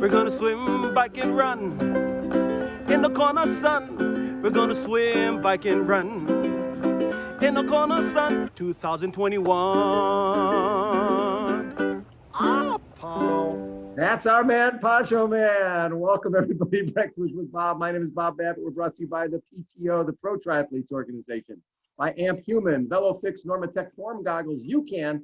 We're gonna swim, bike, and run in the Kona sun. We're gonna swim, bike, and run in the Kona sun. 2021. Ah, Paul. That's our man, Poncho Man. Welcome, everybody, to Breakfast with Bob. My name is Bob Babbitt. We're brought to you by the PTO, the Pro Triathletes Organization, by Amp Human, VeloFix, Normatec Form Goggles, You Can,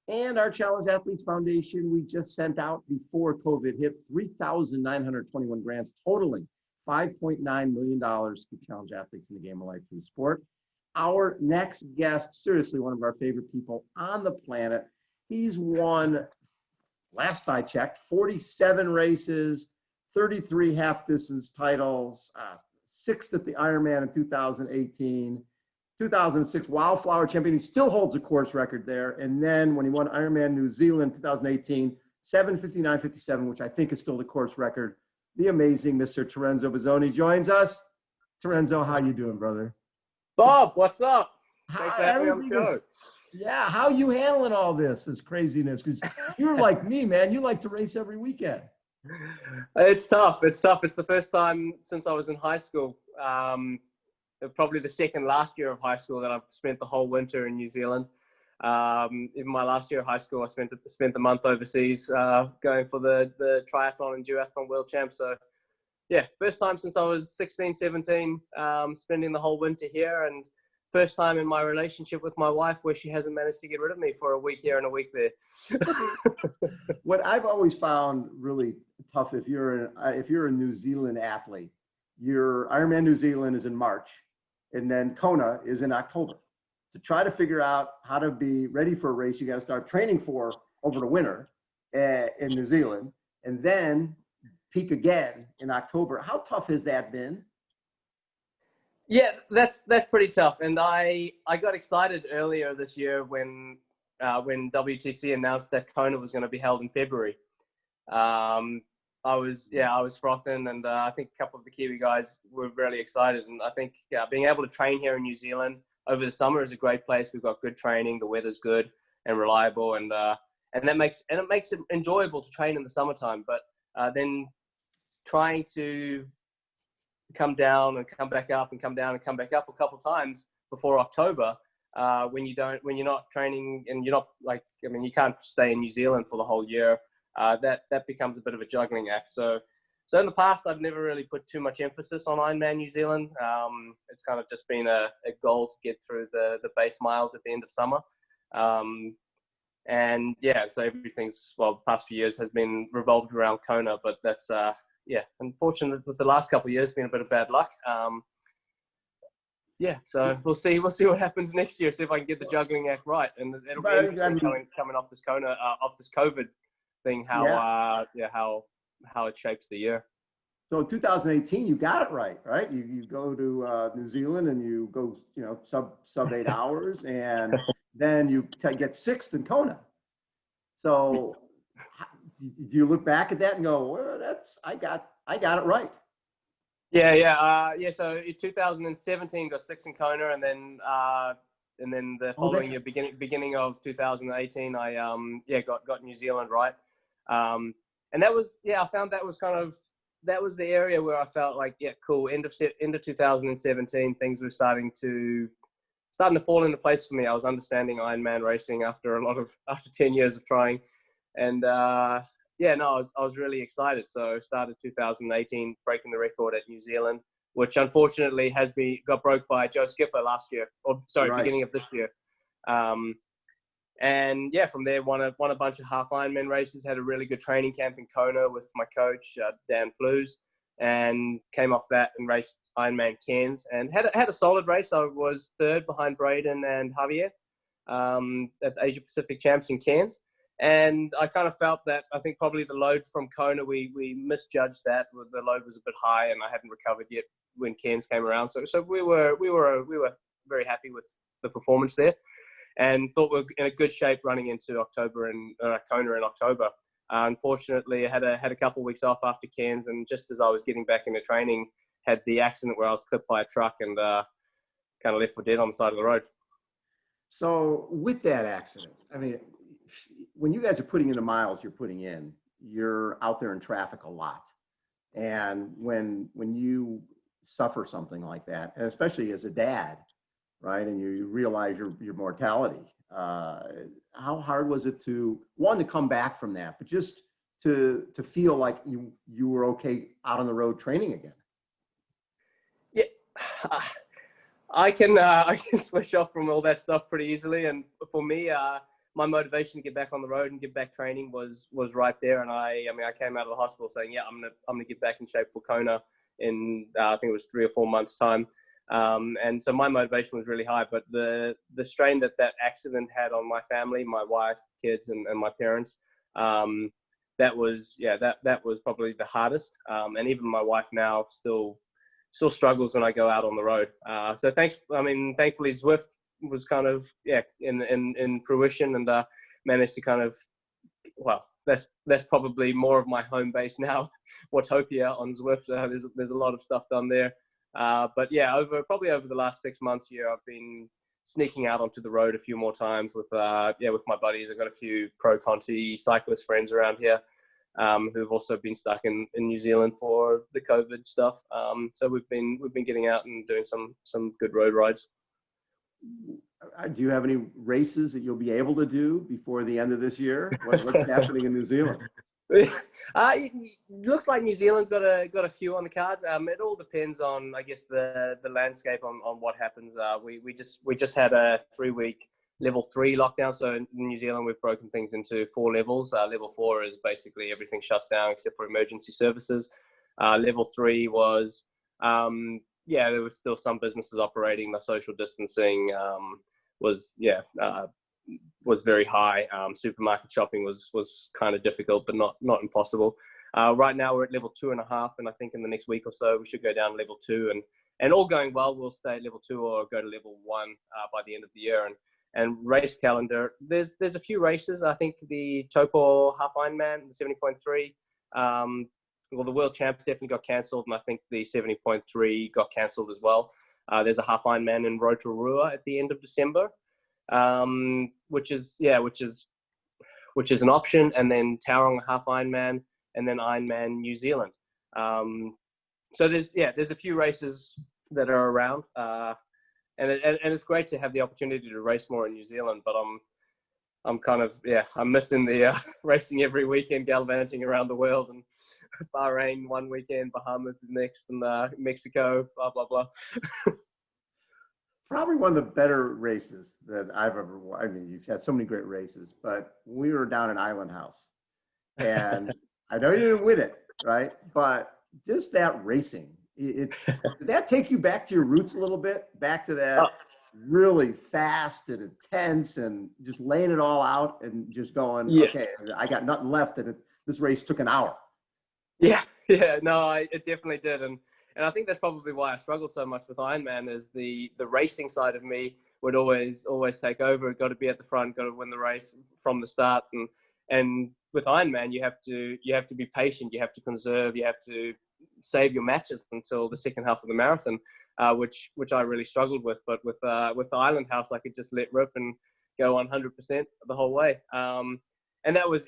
and our Challenge Athletes Foundation. We just sent out, before COVID hit, 3,921 grants, totaling $5.9 million to challenge athletes in the game of life through sport. Our next guest, seriously, one of our favorite people on the planet. He's won, last I checked, 47 races, 33 half-distance titles, 6th at the Ironman in 2018, 2006 Wildflower Champion. He still holds a course record there. And then when he won Ironman New Zealand 2018, 7:59:57, which I think is still the course record, the amazing Mr. Terenzo Bozzone joins us. Terenzo, how you doing, brother? Bob, what's up? Thanks for having me on the show. Yeah, how you handling all this craziness? Because you're like me, man. You like to race every weekend. It's tough. It's the first time since I was in high school, probably the second last year of high school, that I've spent the whole winter in New Zealand. In my last year of high school, I spent the month overseas going for the Triathlon and Duathlon World Champs. So, yeah, first time since I was 16, 17, spending the whole winter here, and first time in my relationship with my wife where she hasn't managed to get rid of me for a week here and a week there. What I've always found really tough, if you're a New Zealand athlete, your Ironman New Zealand is in March, and then Kona is in October. To try to figure out how to be ready for a race, you got to start training for over the winter in New Zealand, and then peak again in October. How tough has that been? Yeah, that's pretty tough. And I got excited earlier this year when WTC announced that Kona was going to be held in February. I was frothing, and I think a couple of the Kiwi guys were really excited. And I think being able to train here in New Zealand over the summer is a great place. We've got good training, the weather's good and reliable, and it makes it enjoyable to train in the summertime. But then trying to come down and come back up and come down and come back up a couple times before October, when you're not training, and you're not you can't stay in New Zealand for the whole year. That becomes a bit of a juggling act. So in the past, I've never really put too much emphasis on Ironman New Zealand. It's kind of just been a goal to get through the base miles at the end of summer. And yeah, so everything's, the past few years has been revolved around Kona, but that's, unfortunate with the last couple of years, been a bit of bad luck. So we'll see what happens next year. See if I can get the juggling act right, and it'll be interesting coming off this Kona, off this COVID thing, how it shapes the year. So in 2018, you got it right? You go to New Zealand and you go, sub 8 hours, and then you get 6th in Kona. So do you look back at that and go, well, I got it right? Yeah. So in 2017, got 6th in Kona, and then the following year, beginning of 2018, I got New Zealand right. And that was, I found that was the area where I felt like, cool. End of 2017, things were starting to fall into place for me. I was understanding Ironman racing after 10 years of trying, and I was really excited. So started 2018 breaking the record at New Zealand, which unfortunately got broke by Joe Skipper beginning of this year. And from there, won a bunch of half Ironman races, had a really good training camp in Kona with my coach, Dan Flues, and came off that and raced Ironman Cairns, and had a solid race. I was 3rd behind Braden and Javier at the Asia Pacific Champs in Cairns. And I kind of felt that, I think probably the load from Kona, we misjudged that. The load was a bit high, and I hadn't recovered yet when Cairns came around. So we were very happy with the performance there, and thought we were in a good shape running into October and Kona in October. Unfortunately, I had a couple of weeks off after Cairns, and just as I was getting back into training, had the accident where I was clipped by a truck and kind of left for dead on the side of the road. So with that accident, when you guys are putting in the miles you're putting in, you're out there in traffic a lot. And when you suffer something like that, and especially as a dad, right, and you realize your mortality, how hard was it to come back from that, but just to feel like you were okay out on the road training again? Yeah, I can switch off from all that stuff pretty easily, and for me, my motivation to get back on the road and get back training was right there. And I came out of the hospital saying, yeah, I'm gonna get back in shape for Kona in I think it was 3 or 4 months time. And so my motivation was really high, but the strain that accident had on my family, my wife, kids, and my parents, that was probably the hardest. And even my wife now still struggles when I go out on the road. So thankfully Zwift was kind of in fruition, and managed to kind of, well, that's probably more of my home base now, Watopia on Zwift. There's a lot of stuff done there. But yeah, over the last 6 months here, I've been sneaking out onto the road a few more times with my buddies. I've got a few pro Conti cyclist friends around here who've also been stuck in New Zealand for the COVID stuff. So we've been getting out and doing some good road rides. Do you have any races that you'll be able to do before the end of this year? What's happening in New Zealand? It looks like New Zealand's got a few on the cards. It all depends on, I guess, the landscape on what happens. We just had a 3-week level 3 lockdown. So in New Zealand, we've broken things into 4 levels. Level 4 is basically everything shuts down except for emergency services. Level 3 was, there was still some businesses operating. The social distancing was very high. Supermarket shopping was kind of difficult, but not impossible. Right now we're at level 2.5, and I think in the next week or so we should go down to level 2, and all going well, we'll stay at level 2 or go to level 1 by the end of the year. And race calendar, there's a few races. I think the Taupo Half Ironman, the 70.3. Well, the World Champs definitely got cancelled, and I think the 70.3 got cancelled as well. There's a Half Ironman in Rotorua at the end of December, which is an option, and then Tauranga Half Ironman, and then Ironman New Zealand. So there's a few races that are around, and it's great to have the opportunity to race more in New Zealand. But I'm missing the racing every weekend, gallivanting around the world, and Bahrain one weekend, Bahamas the next, and Mexico, blah blah blah. Probably one of the better races that I've ever won. I mean, you've had so many great races, but we were down in Island House, and I know you didn't win it, right? But just that racing, did that take you back to your roots a little bit, back to that really fast and intense, and just laying it all out and just going, okay, I got nothing left, and this race took an hour. It definitely did, and I think that's probably why I struggled so much with Ironman. Is the racing side of me would always take over. Got to be at the front, got to win the race from the start, and with Ironman you have to be patient, you have to conserve, you have to save your matches until the second half of the marathon, which I really struggled with. But with the Island House, I could just let rip and go 100% the whole way, and that was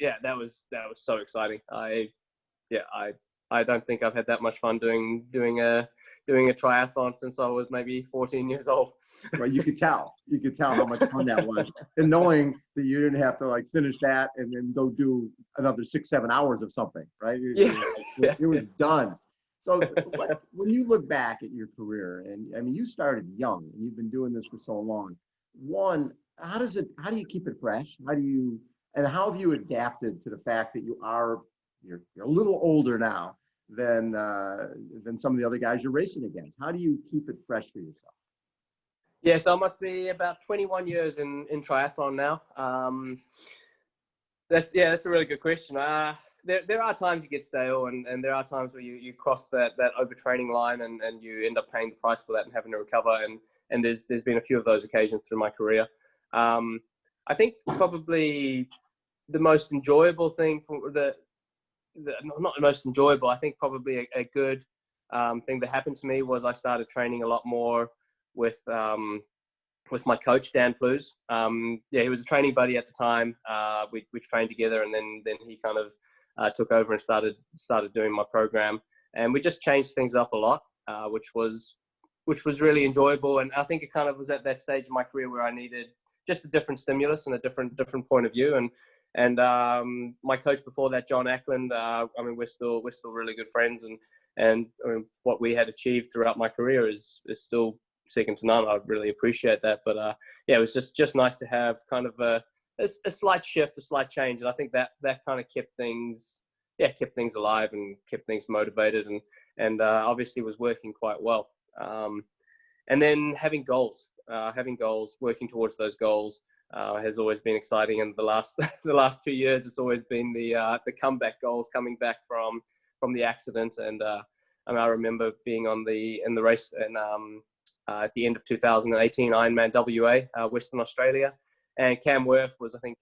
so exciting. I don't think I've had that much fun doing a triathlon since I was maybe 14 years old. Well, you could tell how much fun that was, and knowing that you didn't have to finish that and then go do another 6-7 hours of something, right? It was done. So when you look back at your career, and I mean, you started young and you've been doing this for so long. One, how do you keep it fresh? How have you adapted to the fact that you're a little older now than some of the other guys you're racing against? How do you keep it fresh for yourself? Yeah, so I must be about 21 years in triathlon now. That's a really good question. There are times you get stale, and there are times where you cross that overtraining line, and you end up paying the price for that and having to recover. And there's been a few of those occasions through my career. I think probably the most enjoyable thing not the most enjoyable, I think probably a good thing that happened to me was I started training a lot more with my coach, Dan Plews. He was a training buddy at the time. We trained together, and then he kind of took over and started doing my program, and we just changed things up a lot, which was really enjoyable. And I think it kind of was at that stage of my career where I needed just a different stimulus and a different point of view. And my coach before that, John Ackland, I mean, we're still really good friends, and I mean, what we had achieved throughout my career is still second to none. I really appreciate that. But yeah, it was just nice to have kind of a slight shift, a slight change, and I think that kind of kept things alive and kept things motivated, and obviously was working quite well. And then having goals, working towards those goals has always been exciting. And the last 2 years, it's always been the comeback goals, coming back from the accident. And I mean, I remember being in the race and at the end of 2018, Ironman WA, Western Australia, and Cam Worth was, I think,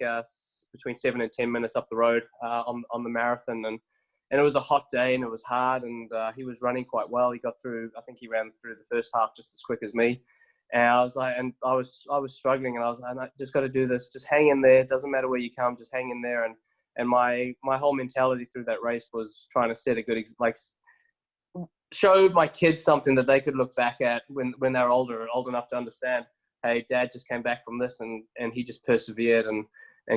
between 7 and 10 minutes up the road on the marathon, and it was a hot day and it was hard, and he was running quite well. He got through, I think he ran through the first half just as quick as me. And I was like, and I was struggling, and I was like, I just got to do this. Just hang in there. It doesn't matter where you come. Just hang in there. And my whole mentality through that race was trying to set a good, show my kids something that they could look back at when they're old enough to understand. Hey, Dad just came back from this, and he just persevered and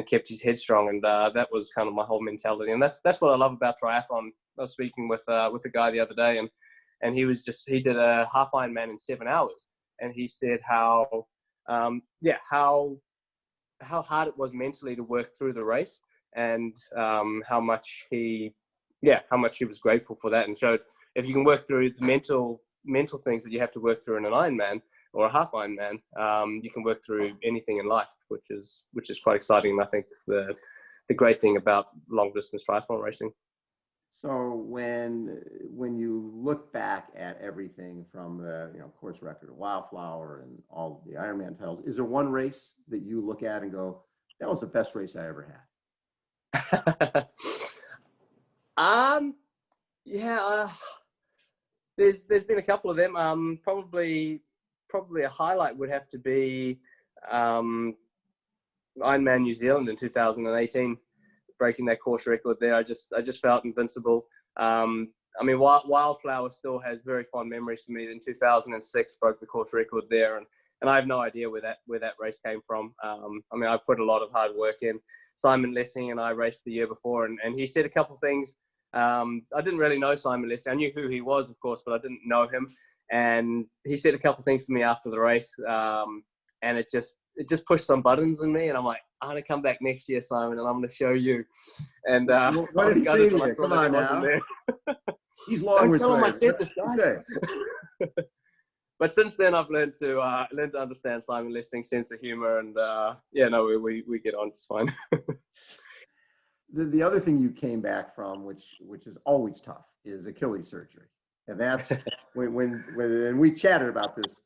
kept his head strong. And that was kind of my whole mentality. And that's what I love about triathlon. I was speaking with a guy the other day, and he did a half Ironman in 7 hours. And he said how hard it was mentally to work through the race, and how much he was grateful for that, and showed if you can work through the mental things that you have to work through in an Ironman or a half Ironman, you can work through anything in life, which is quite exciting. And I think the great thing about long distance triathlon racing. So when you look back at everything from the course record of Wildflower and all the Ironman titles, is there one race that you look at and go, that was the best race I ever had? There's been a couple of them. Probably a highlight would have to be Ironman New Zealand in 2018. Breaking that course record there, I just felt invincible. I mean, Wildflower still has very fond memories for me. In 2006, broke the course record there, and I have no idea where that race came from. I mean, I put a lot of hard work in. Simon Lessing and I raced the year before, and he said a couple of things. I didn't really know Simon Lessing. I knew who he was, of course, but I didn't know him. And he said a couple of things to me after the race, and it just pushed some buttons in me, and I'm like, I'm going to come back next year, Simon, and I'm going to show you. And what did he say to you? Come on now. He's long with tell him I said this, guys. But since then, I've learned to understand Simon Lessing's sense of humor, and we get on just fine. The other thing you came back from, which is always tough, is Achilles surgery. And that's when we chatted about this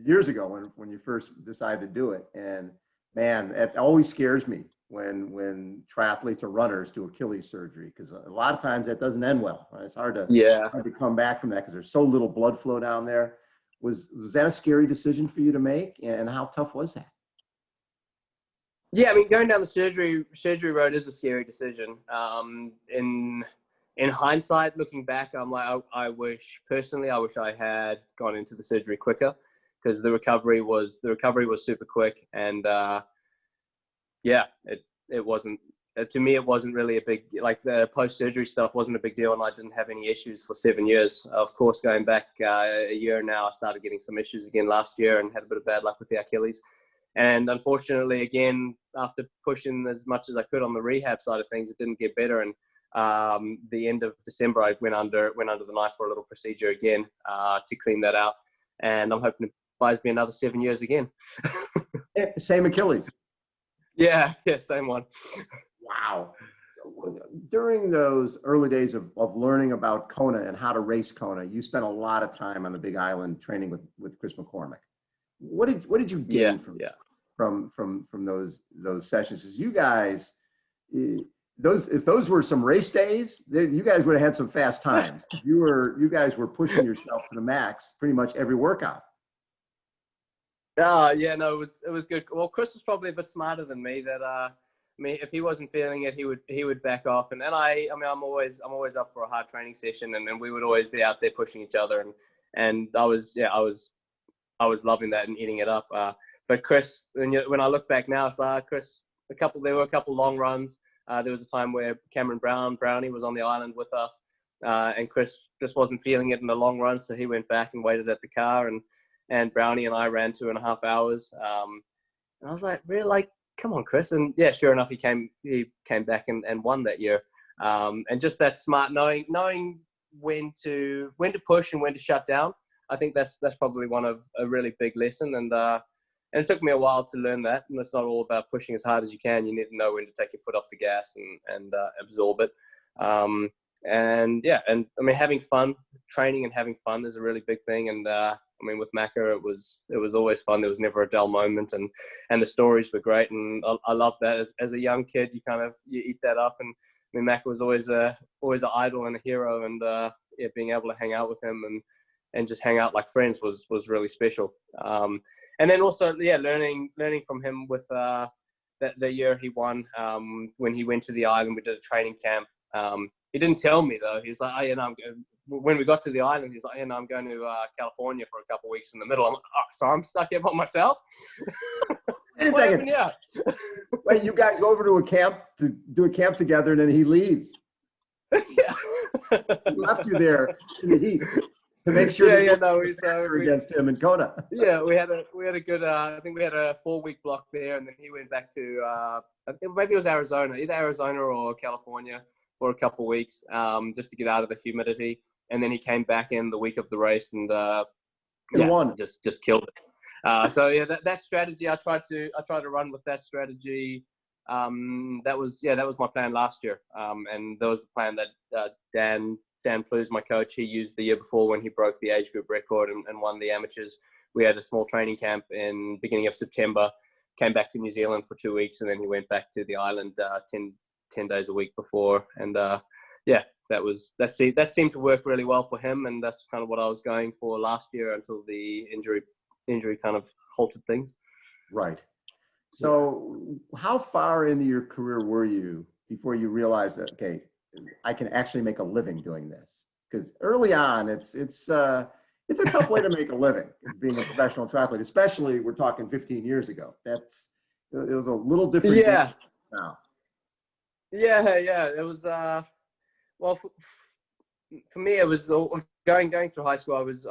years ago when you first decided to do it. And man, it always scares me when triathletes or runners do Achilles surgery, because a lot of times that doesn't end well. Right? It's hard to come back from that because there's so little blood flow down there. Was that a scary decision for you to make, and how tough was that? Yeah, I mean, going down the surgery road is a scary decision. In hindsight, looking back, I'm like, I wish I had gone into the surgery quicker, because the recovery was super quick, and it wasn't, to me, it wasn't really a big, like the post-surgery stuff wasn't a big deal, and I didn't have any issues for 7 years. Of course, going back a year now, I started getting some issues again last year and had a bit of bad luck with the Achilles. And unfortunately, again, after pushing as much as I could on the rehab side of things, it didn't get better. And the end of December, I went under the knife for a little procedure again to clean that out. And I'm hoping it buys me another 7 years again. Same Achilles. Yeah, same one. Wow. During those early days of learning about Kona and how to race Kona, you spent a lot of time on the Big Island training with Chris McCormick. What did you gain from those sessions? Because you guys, if those were some race days, you guys would have had some fast times. You guys were pushing yourself to the max pretty much every workout. It was good. Well, Chris was probably a bit smarter than me. That mean, if he wasn't feeling it, he would back off. And I mean, I'm always up for a hard training session, and we would always be out there pushing each other. And I was loving that and eating it up. But Chris, when I look back now, it's like Chris. There were a couple long runs. There was a time where Cameron Brownie was on the island with us, and Chris just wasn't feeling it in the long run, so he went back and waited at the car, and Brownie and I ran 2.5 hours. And I was like, really, like, come on, Chris. And yeah, sure enough, he came back and won that year. And just that smart knowing when to push and when to shut down. I think that's probably one of a really big lesson. And it took me a while to learn that. And it's not all about pushing as hard as you can. You need to know when to take your foot off the gas and absorb it. And yeah, and I mean, having fun, training and having fun is a really big thing. And I mean, with Macca, it was always fun. There was never a dull moment, and the stories were great. And I love that. As a young kid, you eat that up. And I mean, Macca was always an idol and a hero. And yeah, being able to hang out with him and just hang out like friends was really special. And then also, yeah, learning from him with the year he won, when he went to the island, we did a training camp. He didn't tell me though. He's like, oh, yeah, no, when we got to the island, he's like, yeah, no, I'm going to California for a couple of weeks in the middle. I'm like, oh, so I'm stuck here by myself? Wait a second. Yeah. Wait, you guys go over to a camp to do a camp together, and then he leaves. Yeah. He left you there in the heat to make sure we against him in Kona. Yeah, we had a good. I think we had a 4-week block there, and then he went back to I think maybe it was Arizona, either Arizona or California, for a couple of weeks, just to get out of the humidity. And then he came back in the week of the race and won. Just killed it. So yeah, that strategy, I tried to run with that strategy. That was my plan last year. And that was the plan that Dan Plu's my coach. He used the year before when he broke the age group record and won the amateurs. We had a small training camp in beginning of September, came back to New Zealand for 2 weeks, and then he went back to the island 10 days a week before. And yeah, that seemed to work really well for him. And that's kind of what I was going for last year until the injury kind of halted things. Right. So how far into your career were you before you realized that, okay, I can actually make a living doing this? Because early on, it's a tough way to make a living, being a professional triathlete, especially we're talking 15 years ago. It was a little different. Yeah. Now. Yeah. It was, well, for me, it was going through high school. I was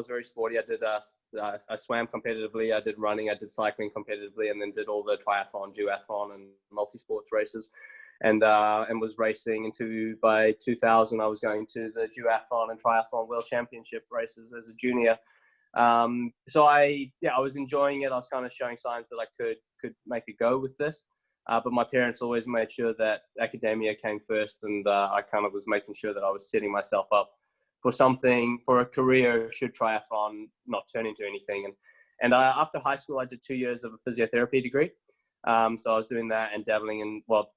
very sporty. I swam competitively. I did running. I did cycling competitively, and then did all the triathlon, duathlon, and multi-sports races, and was racing by 2000. I was going to the duathlon and triathlon world championship races as a junior. So I was enjoying it. I was kind of showing signs that I could make a go with this. But my parents always made sure that academia came first, and I kind of was making sure that I was setting myself up for a career should triathlon not turn into anything. And after high school, I did 2 years of a physiotherapy degree. So I was doing that and dabbling in, well,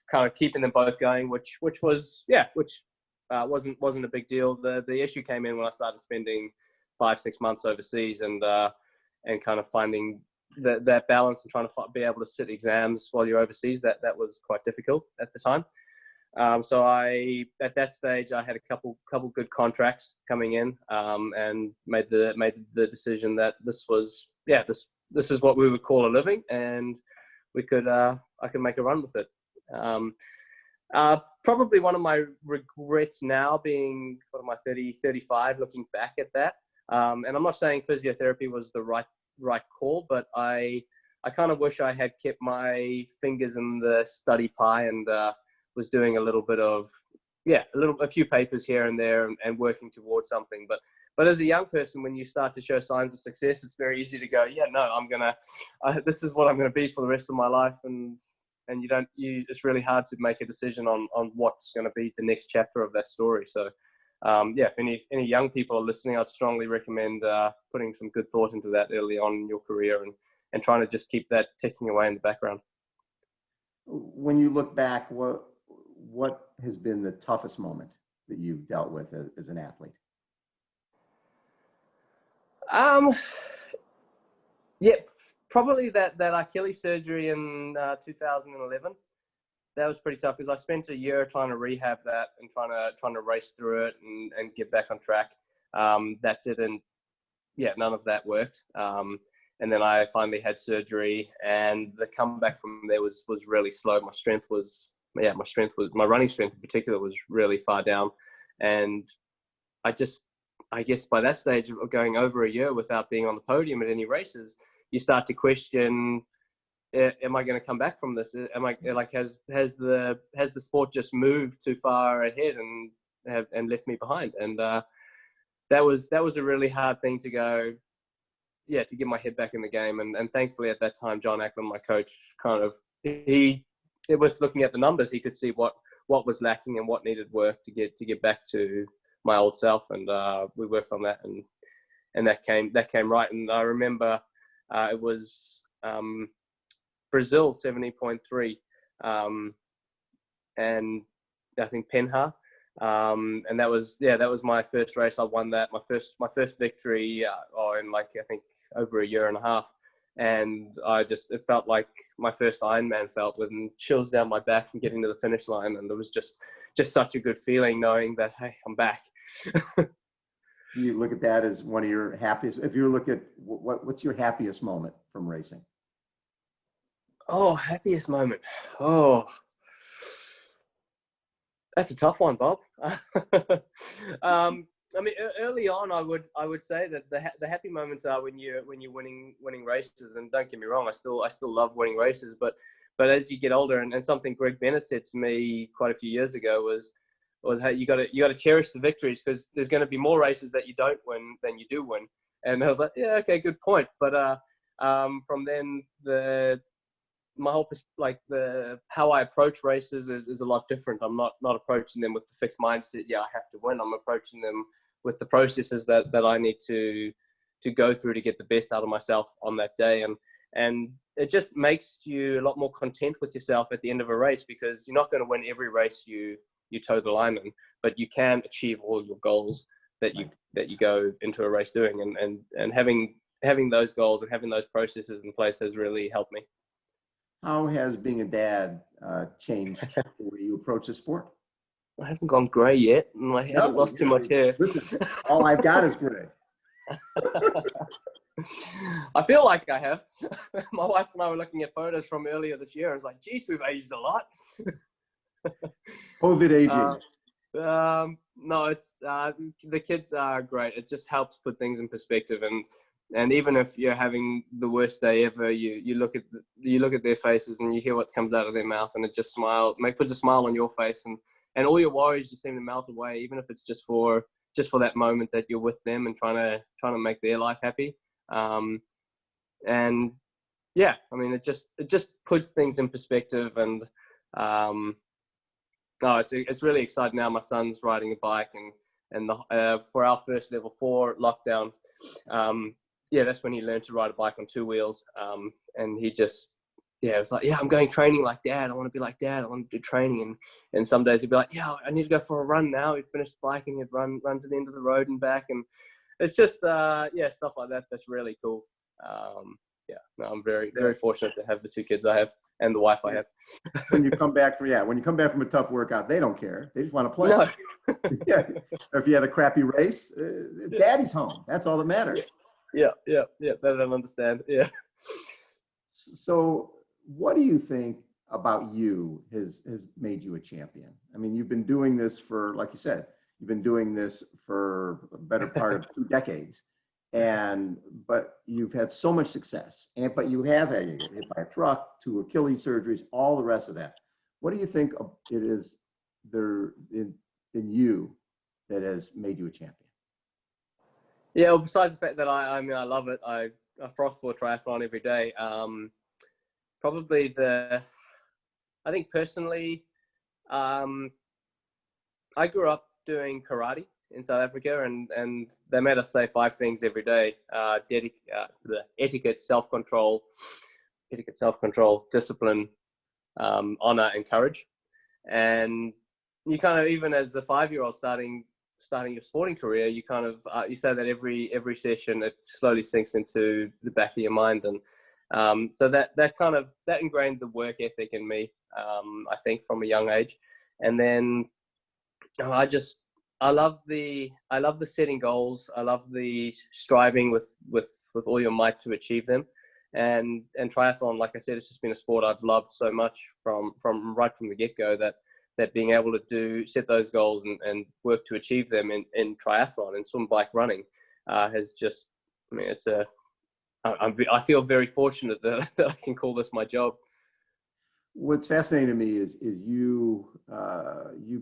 kind of keeping them both going, which wasn't a big deal. The issue came in when I started spending 5-6 months overseas and kind of finding that balance and trying to be able to sit exams while you're overseas. That was quite difficult at the time. So at that stage, I had a couple good contracts coming in, and made the decision that this is what we would call a living, and I could make a run with it. Probably one of my regrets now being sort of my 35, looking back at that. And I'm not saying physiotherapy was the right call, but I kind of wish I had kept my fingers in the study pie and was doing a few papers here and there and working towards something. But as a young person, when you start to show signs of success, it's very easy to go, yeah, no, this is what I'm gonna be for the rest of my life, and it's really hard to make a decision on what's gonna be the next chapter of that story. So if any young people are listening, I'd strongly recommend putting some good thought into that early on in your career and trying to just keep that ticking away in the background. When you look back, what has been the toughest moment that you've dealt with as an athlete? Probably that Achilles surgery in 2011. That was pretty tough because I spent a year trying to rehab that and trying to race through it and get back on track. That didn't, none of that worked. And then I finally had surgery, and the comeback from there was really slow. My running strength in particular was really far down. And I guess by that stage of going over a year without being on the podium at any races, you start to question, am I going to come back from this? Am I like, has the sport just moved too far ahead and left me behind? And that was a really hard thing to go, to get my head back in the game. And thankfully at that time, John Ackland, my coach, with looking at the numbers, he could see what was lacking and what needed work to get back to my old self. And we worked on that, and that came right. And I remember it was Brazil 70.3, and I think Penha. And that was my first race. I won that, my first victory in I think over a year and a half. And it felt like my first Ironman felt, with chills down my back from getting to the finish line. And it was just such a good feeling knowing that, hey, I'm back. You look at that as one of your happiest, if you look at what's your happiest moment from racing? Oh, happiest moment. Oh, that's a tough one, Bob. I mean, early on, I would say that the happy moments are when you're winning races. And don't get me wrong, I still love winning races. But as you get older, and something Greg Bennett said to me quite a few years ago was how you got to cherish the victories, because there's going to be more races that you don't win than you do win. And I was like, yeah, okay, good point. But from then my whole how I approach races is a lot different. I'm not approaching them with the fixed mindset, I have to win. I'm approaching them with the processes that I need to go through to get the best out of myself on that day. And it just makes you a lot more content with yourself at the end of a race, because you're not going to win every race you toe the line in, but you can achieve all your goals that you go into a race doing. And having those goals and having those processes in place has really helped me. How has being a dad changed the way you approach the sport? I haven't gone grey yet, and I haven't lost too much hair. Listen, all I've got is grey. I feel like I have. My wife and I were looking at photos from earlier this year, and it's like, geez, we've aged a lot. COVID aging. No, it's the kids are great. It just helps put things in perspective, and even if you're having the worst day ever, you look at their faces and you hear what comes out of their mouth, and it just puts a smile on your face, and all your worries just seem to melt away, even if it's just for that moment that you're with them and trying to make their life happy. And yeah, I mean, it just puts things in perspective. And it's really exciting now. My son's riding a bike, and for our first level 4 lockdown, that's when he learned to ride a bike on 2 wheels. And he just, it was like, I'm going training like Dad. I want to be like Dad. I want to do training. And some days he'd be like, I need to go for a run now. He'd finish the bike and he'd run to the end of the road and back. And it's just, stuff like that. That's really cool. I'm very, very fortunate to have the 2 kids I have and the wife I have. When you come back from a tough workout, they don't care. They just want to play. No. Or if you had a crappy race, Daddy's home. That's all that matters. Yeah. They don't understand. Yeah. So what do you think about you has made you a champion? I mean, you've been doing this for, like you said, you've been doing this for a better part of 2 decades. But you've had so much success, but you have had hit by a truck, 2 Achilles surgeries, all the rest of that. What do you think it is there in you that has made you a champion? Yeah, well, besides the fact that I love it, I froth for triathlon every day. Probably I think personally, I grew up doing karate in South Africa, and they made us say 5 things every day: etiquette, self-control, discipline, honor, and courage. And you kind of, even as a 5-year-old starting your sporting career, you kind of you say that every session. It slowly sinks into the back of your mind, So that ingrained the work ethic in me, I think, from a young age. And then I love the setting goals. I love the striving with all your might to achieve them. And triathlon, like I said, it's just been a sport I've loved so much from right from the get-go, that being able to set those goals and work to achieve them in triathlon and swim, bike, running has just, I mean, I feel very fortunate that I can call this my job. What's fascinating to me is you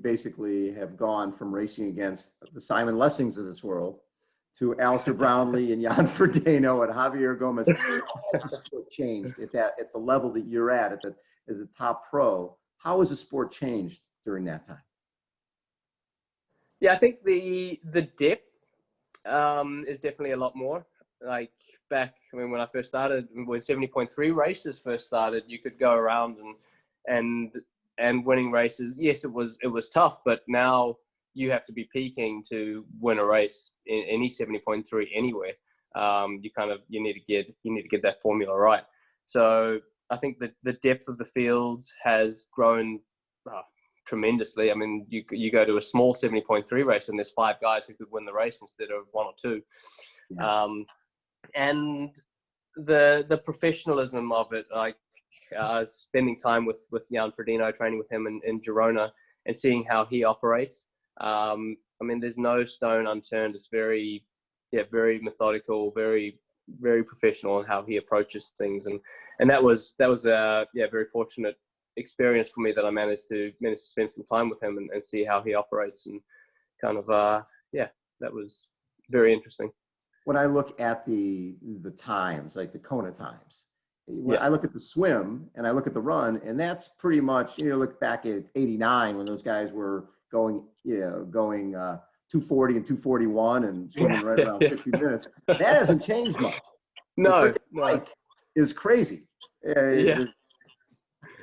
basically have gone from racing against the Simon Lessings of this world to Alistair Brownlee and Jan Frodeno and Javier Gomez. How has the sport changed at the level that you're at as a top pro? How has the sport changed during that time? Yeah, I think the depth is definitely a lot more. Like back, I mean, when I first started, when 70.3 races first started, you could go around and winning races. Yes, it was tough, but now you have to be peaking to win a race in any 70.3 anywhere. You need to get that formula right. So I think that the depth of the fields has grown tremendously. I mean, you go to a small 70.3 race and there's 5 guys who could win the race instead of 1 or 2. Yeah. And the professionalism of it, like spending time with Jan Frodeno, training with him in Girona and seeing how he operates. I mean, there's no stone unturned. It's very methodical, very, very professional in how he approaches things. And that was a very fortunate experience for me that I managed to spend some time with him and see how he operates, and kind of that was very interesting. When I look at the times, like the Kona times, when I look at the swim and I look at the run, and that's pretty much, look back at '89 when those guys were going 240 and 241 and swimming right around 50 minutes. That hasn't changed much. No. Bike is crazy.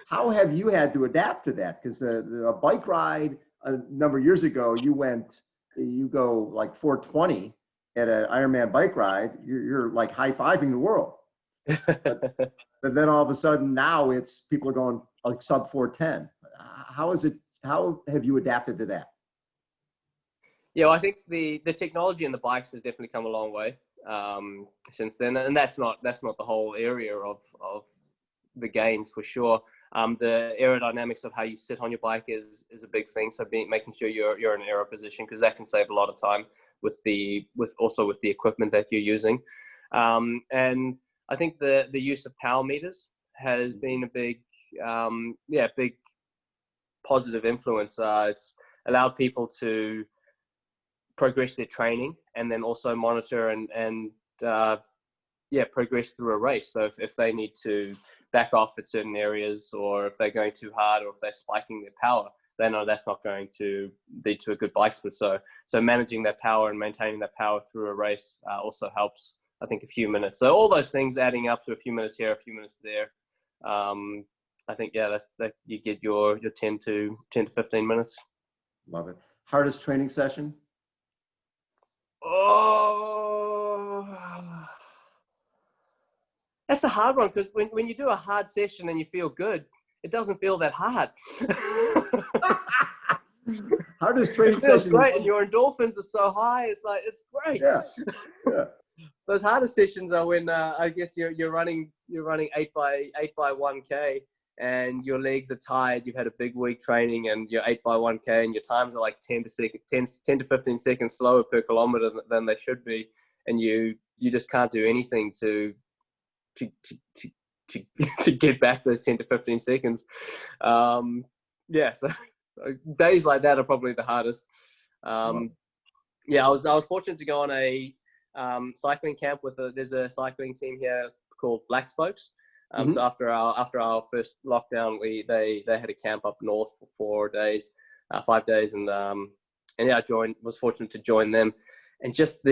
How have you had to adapt to that? Because a bike ride a number of years ago, you go like 420 at an Ironman bike ride, you're like high-fiving the world. But then all of a sudden now people are going like sub 410. How have you adapted to that? Yeah, well, I think the technology in the bikes has definitely come a long way since then, and that's not the whole area of the gains for sure. The aerodynamics of how you sit on your bike is a big thing. So making sure you're in an aero position, because that can save a lot of time with the equipment that you're using. And I think the use of power meters has been a big positive influence. It's allowed people to progress their training and then also monitor and progress through a race. So if they need to back off at certain areas, or if they're going too hard, or if they're spiking their power, they know that's not going to lead to a good bike split. So managing that power and maintaining that power through a race also helps, I think, a few minutes. So all those things adding up to a few minutes here, a few minutes there. I think, that's that you get your 10 to 15 minutes. Love it. Hardest training session? Oh, that's a hard one, because when you do a hard session and you feel good, it doesn't feel that hard. Hardest training session. It feels session. Great, and your endorphins are so high. It's like, it's great. Yeah. Those hardest sessions are when I guess you're running 8 by 1K, and your legs are tired. You've had a big week training, and you're 8 by 1K, and your times are like 10 to 15 seconds slower per kilometer than they should be, and you just can't do anything to get back those 10 to 15 seconds. So days like that are probably the hardest. I was fortunate to go on a cycling camp there's a cycling team here called Black Spokes. So after our first lockdown, they had a camp up north for 5 days, and I was fortunate to join them. And just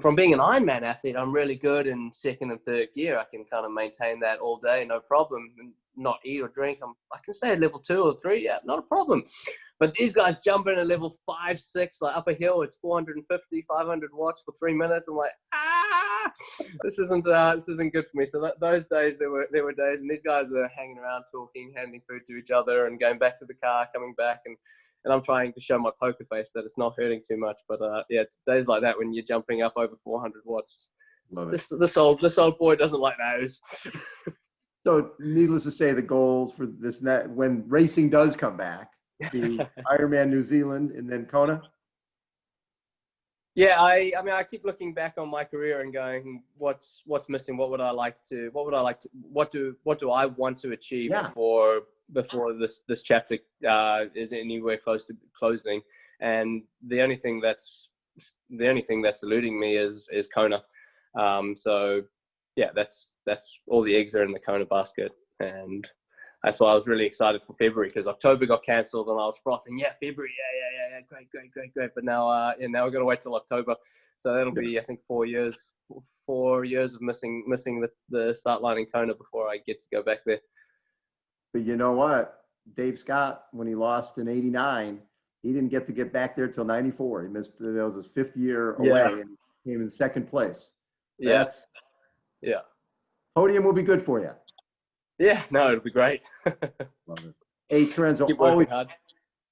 from being an Ironman athlete, I'm really good in second and third gear. I can kind of maintain that all day, no problem, and not eat or drink. I can stay at level 2 or 3, not a problem. But these guys jump in at level 5, 6, like up a hill. It's 450, 500 watts for 3 minutes. I'm like, this isn't good for me. So those days there were days, and these guys are hanging around, talking, handing food to each other, and going back to the car, coming back, and I'm trying to show my poker face that it's not hurting too much. But yeah, days like that when you're jumping up over 400 watts. Love it. This old boy doesn't like those. So needless to say, the goals for this when racing does come back, be Ironman New Zealand and then Kona. Yeah, I mean, I keep looking back on my career and going, what's missing? What do I want to achieve before this chapter is anywhere close to closing? And the only thing that's eluding me is Kona. So yeah, that's all the eggs are in the Kona basket, and that's why I was really excited for February, because October got cancelled and I was frothing. Yeah, February, yeah, great. But now we're gonna wait till October, so that'll be, I think, 4 years of missing the start line in Kona before I get to go back there. But you know what, Dave Scott, when he lost in '89, he didn't get to get back there till '94. He missed. It was his 5th year away, and came in 2nd place. Yeah. Podium will be good for you. Yeah, no, it'll be great. Love it. Hey, Terenzo,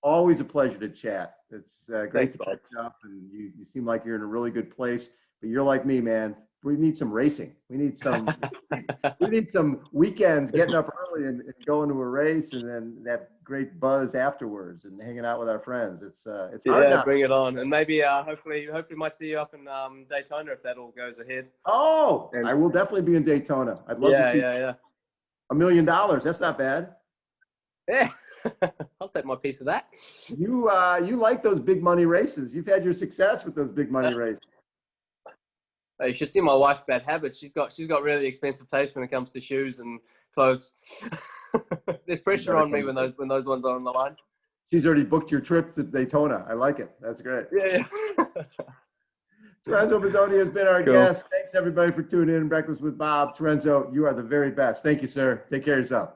always a pleasure to chat. It's great to catch up, and you seem like you're in a really good place. But you're like me, man. We need some racing. We need some weekends getting up early and going to a race, and then that great buzz afterwards and hanging out with our friends. It's hard now. Bring it on, and maybe hopefully might see you up in Daytona if that all goes ahead. Oh, I will definitely be in Daytona. I'd love to see. $1 million. That's not bad. Yeah, I'll take my piece of that. You like those big money races. You've had your success with those big money races. You should see my wife's bad habits. She's got really expensive taste when it comes to shoes and clothes. There's pressure on me when those ones are on the line. She's already booked your trip to Daytona. I like it. That's great. Yeah. Terenzo Bozzone has been our guest. Thanks everybody for tuning in. Breakfast with Bob. Terenzo, you are the very best. Thank you, sir. Take care of yourself.